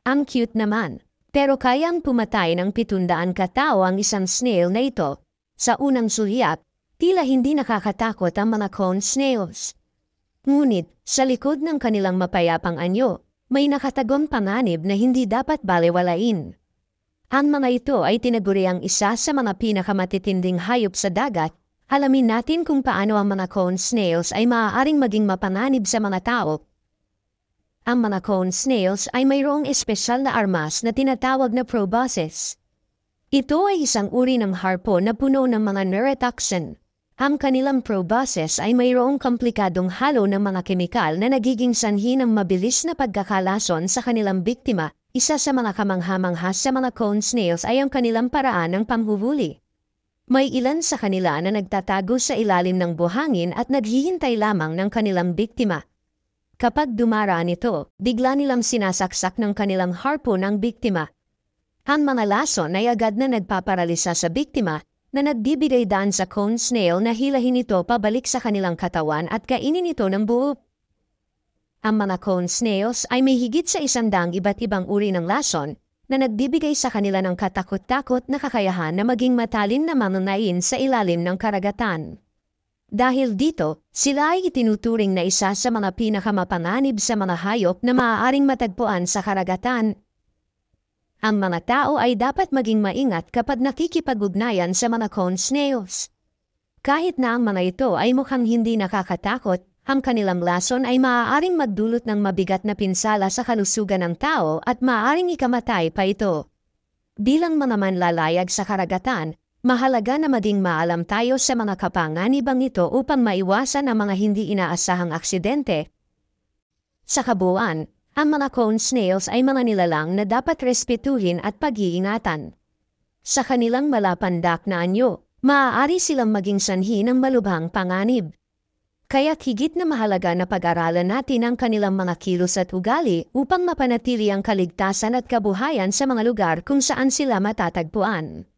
Ang cute naman. Pero kayang pumatay ng 700 katao ang isang snail na ito. Sa unang sulyap, tila hindi nakakatakot ang mga cone snails. Ngunit, sa likod ng kanilang mapayapang anyo, may nakatagong panganib na hindi dapat balewalain. Ang mga ito ay tinaguri ang isa sa mga pinakamatitinding hayop sa dagat. Alamin natin kung paano ang mga cone snails ay maaaring maging mapanganib sa mga tao. Ang mga cone snails ay mayroong espesyal na armas na tinatawag na proboscis. Ito ay isang uri ng harpo na puno ng mga neurotoxin. Ang kanilang proboscis ay mayroong komplikadong halo ng mga kemikal na nagiging sanhi ng mabilis na pagkakalason sa kanilang biktima. Isa sa mga kamangha-mangha sa mga cone snails ay ang kanilang paraan ng panghuhuli. May ilan sa kanila na nagtatago sa ilalim ng buhangin at naghihintay lamang ng kanilang biktima. Kapag dumaraan ito, bigla nilang sinasaksak ng kanilang harpo ng biktima. Ang mga lason ay agad na nagpaparalisa sa biktima na nagbibigay daan sa cone snail na hilahin ito pabalik sa kanilang katawan at kainin ito ng buo. Ang mga cone snails ay may higit sa 100 iba't ibang uri ng lason na nagbibigay sa kanila ng katakot-takot na kakayahan na maging matalim na manunayin sa ilalim ng karagatan. Dahil dito, sila ay itinuturing na isa sa mga pinakamapanganib sa mga hayop na maaaring matagpuan sa karagatan. Ang mga tao ay dapat maging maingat kapag nakikipag-ugnayan sa mga cone snails. Kahit na ang mga ito ay mukhang hindi nakakatakot, ang kanilang lason ay maaaring magdulot ng mabigat na pinsala sa kalusugan ng tao at maaaring ikamatay pa ito. Bilang mga manlalayag sa karagatan, mahalaga na maging maalam tayo sa mga kapanganibang ito upang maiwasan ang mga hindi inaasahang aksidente. Sa kabuuan, ang mga cone snails ay mga nilalang na dapat respetuhin at pag-iingatan. Sa kanilang malapandak na anyo, maaari silang maging sanhi ng malubhang panganib. Kaya higit na mahalaga na pag-aralan natin ang kanilang mga kilos at ugali upang mapanatili ang kaligtasan at kabuhayan sa mga lugar kung saan sila matatagpuan.